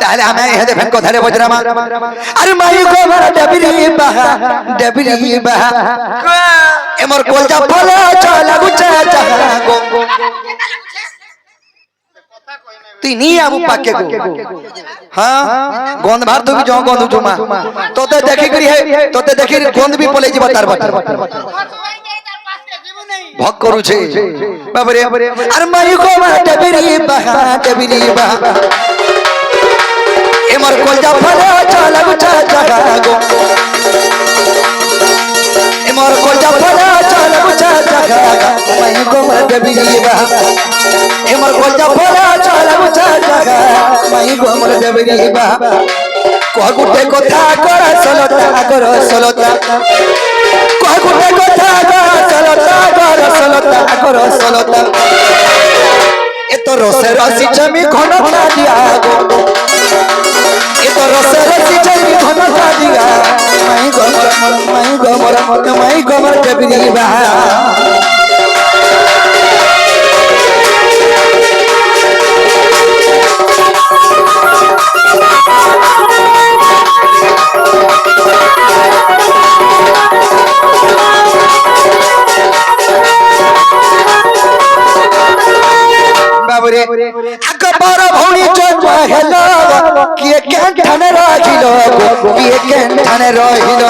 তাহলে আমি হেদে ফেন কথারে বজরামা আরে মাই গো মারা ডবরি বাহা এমর কলজা ফলা চলা গুচা জাহা গো তিনি আমু পাকে গো हां गोंद भार तो भी जो गोंद जुमा तोते देखि करी है तोते देखि गोंद भी पले जीवा तार बात भग करू छे बाप रे अरे माई को मारा डबरी बाहा एमर कोलजा फला चला गुचा जगा गो एमर कोलजा फला चला गुचा जगा माई को मारा डबरी बाहा एमर कोलजा फला चला गुचा जगा माई को मारा डबरी बाहा कह गुटे कथा कर सलता कह गुटे कथा कर सलता ए तो रोसे रसी जमी घन खा दिया गो ए तो रोसे रसी जमी घन खा दिया माई गो मर डबरी बाहा बाबरे अकबर भौणी जन्म हेलो किए केन ठाने रहिलो किए केन ठाने रहिलो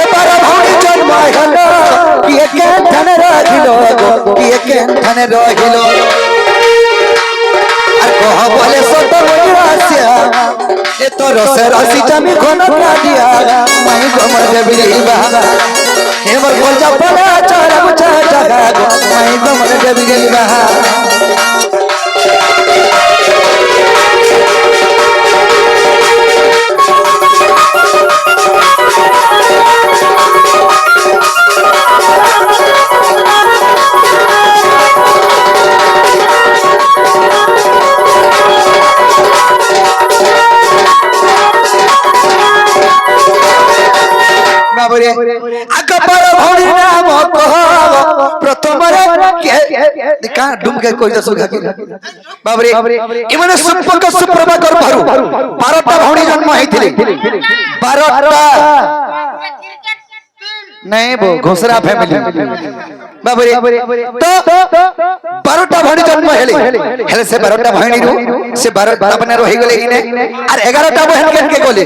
अकबर भौणी जन्म हेलो किए केन ठाने रहिलो किए केन ठाने रहिलो আর কহ বলে সত বজরাসিয়া এ তো রসে রসি জমি ঘন কা দিয়া মাই গমর ডবরি বাহা हेमर कोलजा फला चला गुचा जगा गो माई गमर डबरी बाहा अकबर भौणी नाम कह प्रथम का डुमके कोई दसो घाकी बाबरे इमने सुपक सुप्रभा कर भरू 12टा भौणी जन्म हेथिले 12टा नहीं वो घोसरा फैमिली बाबरे तो 12टा भौणी जन्म हेले से 12टा भौणी रो से 12टा बने रहि गेले इने और 11टा बहन केन के गोले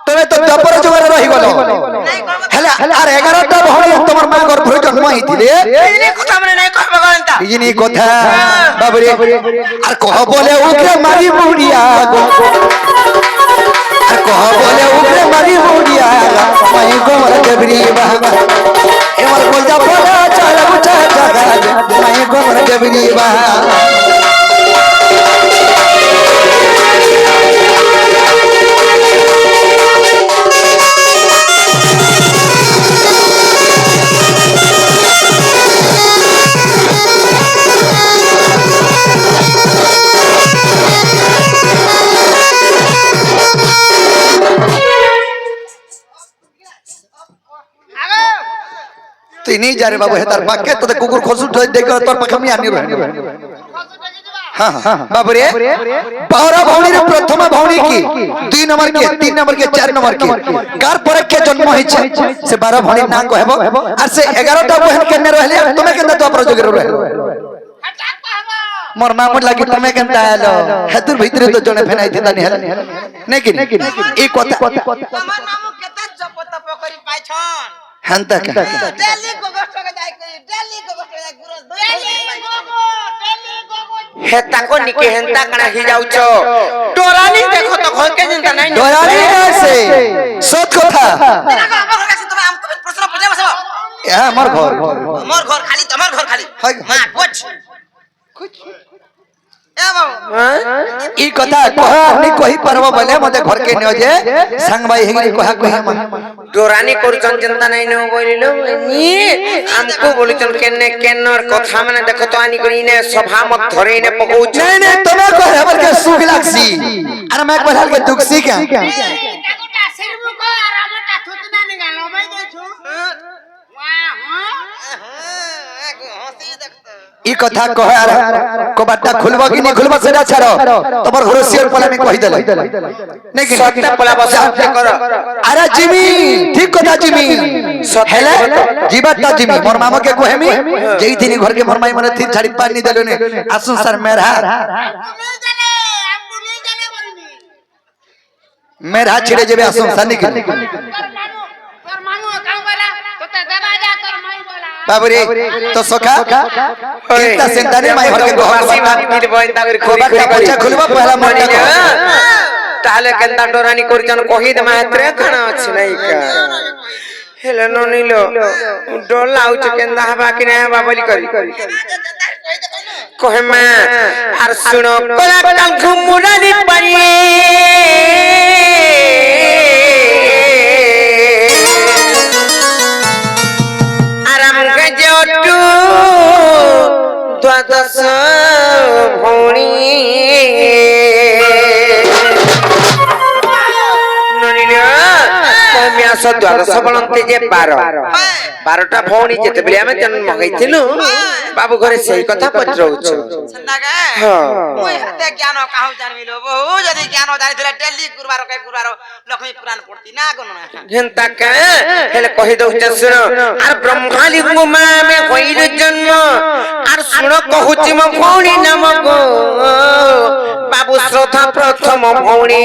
तबे तो दपर जुगार रहि गलो हेले आर 11टा भौणी तमर मां घर भर जन्म हिथिले इनी কথা মানে নাই कहबा गंता इनी কথা बाबरे आर कह बोले उकरे मारी मुड़िया गो आर कह बोले उकरे मारी मुड़िया मई गो मर डबरी बाहा एमर कोलजा फला चला गुचा जगा मई गो मर डबरी बाहा তিনি যারে বাবু হেতার পাকে তোতে কুকুর খসু ধই দেখ তোর পাকে আমি আনি রহি हां हां बाबू रे 12 भौणी रे प्रथम भौणी की 2 नंबर के 3 नंबर के 4 नंबर के कार पर के जन्म होई छे से 12 भौणी ना कहबो और से 11टा बहन केने रहले तुमे केना तो अपरो जोगर रहले मोर मामू लागी तुमे केनता आलो हेतुर भीतर तो जने फेनाई थिता नि हल नै कि ई कथा हमर मामू केता जपता पकरी पाइछन हंता का डेली गोगोष्ठ के जाय डेली गोगोष्ठ के गुरु डेली गोगो हेता को निके हेंता कणा ही जाउछो डोरानी देखो तो घर के चिंता नहीं डोरानी कैसे सत कथा तेरा का हमर घर कैसे तुम हमको प्रश्न पूछे बसबो ए हमर घर खाली तमर घर खाली हां कुछ ए बाबू ई कथा कह नहीं कहि परबो बोले मते घर के न जे संग भाई हेगरी कहा कहि डोरानी करचन चिंता नहीं न बोलिलो नी हमको बोलिचन केने केनर कथा माने देखो तो आनी करी ने सभा मत धरे ने पकोच नहीं नहीं तमे कहबर के सुख लागसी अरे मैं कहल के दुखसी के काकुटा सिरमु को और हमटा थुतना नि गालो मैं देछु वाह हां हंसी ই কথা কহে আর কবাটটা খুলবো কি নি খুলবো সেটা ছাড়ো তোমার হরসিয়ার পলা আমি কই দেলে নাকি সত্যি পলা বসা করো আরে জিমি ঠিক কথা জিমি হেলে জিবাটা জিমি মোর মামাকে কহেমি যেই দিন ঘরকে মোর মাই মনে থির ছাড়ি পানি দেলো নে আসুন স্যার মেরা মেরা ছিড়ে যাবে আসুন স্যার নাকি বাবুরে তো সখা কিতা চিন্তানে মাই ঘরকে বাসি ভাতির বইন্দা করে খুরি খুরি কইছা খুলবা পহলা মনটা তাহলে কেনটা ডরানি করিছন কহি দে মাত্রে খানা আছে নাই কা হেলে ননিলো ডর লাউছে কেনটা হবা কি না হবা বলি করি কহে মা আর শুনো কলা কাল ঘুমুরানি পারি দ্বাদশ ভৌণী দ্বাদশ বলতে যে 12টা ভৌণী যেতেବେଳେ ଆମେ ଜନ୍ମ ହେଇଥିଲୁ ବାବୁ ଘରେ ସେଇ କଥା ପଚାରୁଛୁ জ্ঞান কাহু জানিলো বহু যদি জ্ঞান জানিଥିଲେ ডেলি গুরুবার লক্ষ্মী পুরাণ পড়তি না কোন ঘেন্তা কা হেলে কହି দউছ শুনো আর ব্রহ্মালি গুমা মে হইল জন্ম আর শুনো কহুছি ম ভৌণী নাম গো বাবু শ্রদ্ধা প্রথম ভৌণী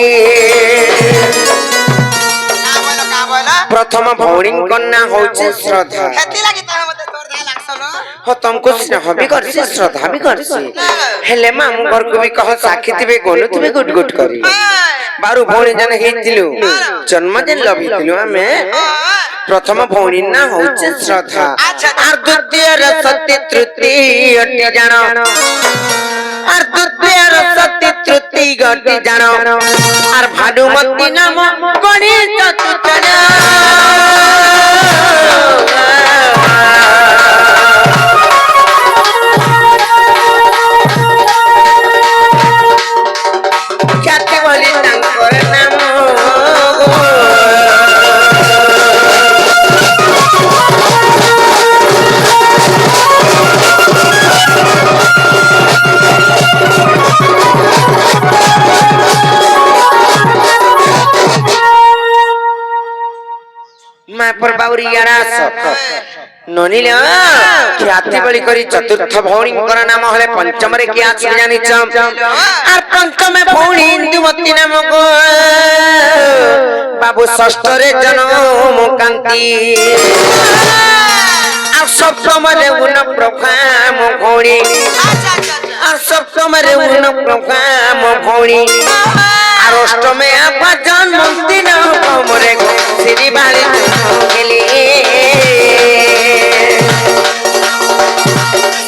প্রথম ভৌণী কন্যা হচ্ছে শ্রদ্ধা হেতি লাগি তাহ মতে শ্রদ্ধা লাগছল हो तुमको स्नेह भी करसी श्रद्धा भी करसी हेले मामू घर को भी कह साखी तिबे गोलु तिबे गुट गुट करी बारु भौणी जन हेतिलु जन्मदिन लभितिलु हमें प्रथम भौणी ना होचे श्रद्धा और द्वितीय सत्य तृतीय अति जानो और द्वितीय सत्य तृतीय गति जानो और भानुमती नाम गणेश तुचना ननिले ख्याति बलि करी चतुर्थ भौणी नाम हले पंचम रे क्या जानी और पंचम भौणी इंदुमती नाम को बाबू षष्ठ रे जन्म कांति और सप्तम रे उन प्रभाम भौणी और सप्तम रे उन प्रभाम भौणी और अष्टमे आपा जन्म दिन हमरे श्री बाली गेली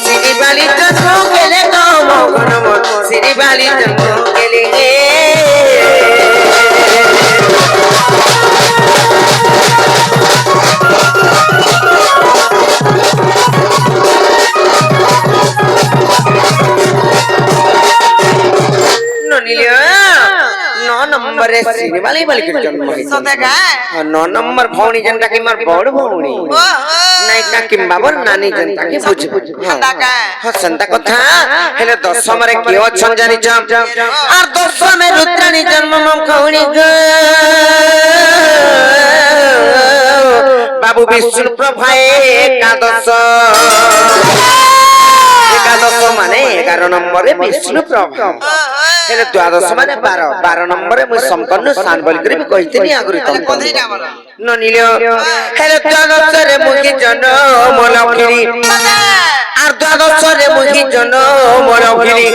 श्री बाली जन्म गेले गो मगनम श्री बाली जन्म गेली ननिलिया 9 नंबर रे श्री बाली बाली के जन्म सते का 9 नंबर भौणी जनता की मार बड़ भौणी नहीं का किंबा बर नानी जनता की बुझ संता का ह संता कथा हेले 10 रे के अछन जानि जम और 10 में रुद्रानी जन्म मम खौणी ग बाबू विष्णु प्रभाए एकादश माने 11 नंबर रे विष्णु प्रभा हेले द्वादश माने 12 नंबर रे मु संपन्न स्थान बोल करे भी कहितनी आगुरी तम ननिलो हेले द्वादश रे मुखी जन्म लखिरी और द्वादश रे मुखी जन्म लखिरी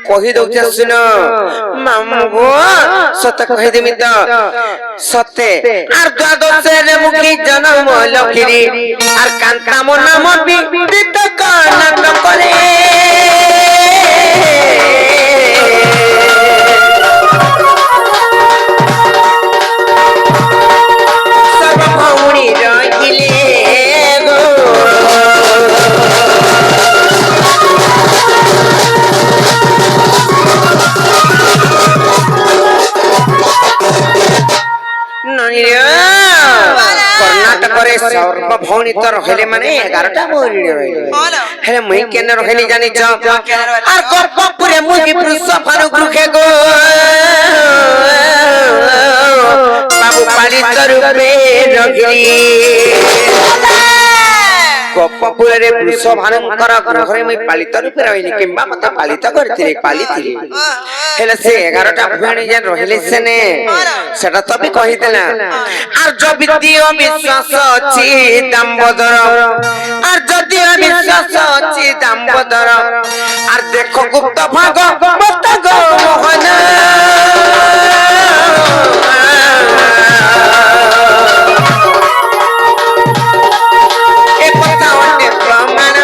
कहि दउछ सुन मामू गो सत कहि देमी त सते और द्वादश रे मुखी जन्म लखिरी और कांता मो नाम विदित कनक करे सब भौणी रहिले गो कर्नाटक रे सर्व भौणी ভଉଣୀ ତ ରହିଲେ ମାନେ 11ଟା ମହୁରୀରେ ରହିଲେ ହେଲେ ମୁଇଁ କେନେ ରହିଲି ଜାଣିଛ আর গর্ভপুরে মুই বৃষভানু গৃহে গো বাবু পালিত রূপে রহিলি গর্ভপুরে বৃষভানুঙ্কর গৃহে মুই পালিত রূপে রহিলি কিংবা মতে পালিত করতিলে পালিতিলি হেলে সে 11টা ভুঁড়ি যে রহিলে সেনে সেটা তো বি কহিদেলা আর যদি বিশ্বাস ଅଛି দাম্বদর আর যদি বিশ্বাস ଅଛି দাম্বদর আর দেখো গুপ্ত ভাগ মত গো মোহন এ কথা অনেক প্রমাণ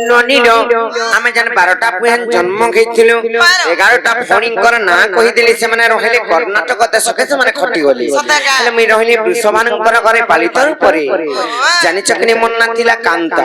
ননিল আমি জানি 12টা পুয়ান জন্ম হইছিল 11টা ভଉଣୀଙ୍କର ନାଁ କହିଦେଲି ସେମାନେ ରହିଲେ କର୍ଣ୍ଣାଟକ ଦେଶକେ ସେମାନେ ଖଟି ଗଲେ ହେଲେ ମୁଁ ରହିଲି ବୃଷଭାନଙ୍କର ଘରେ ପାଳିତ ରୂପରେ ଜାଣିଛ କି ମୋ ନାଁ ଥିଲା କାନ୍ତା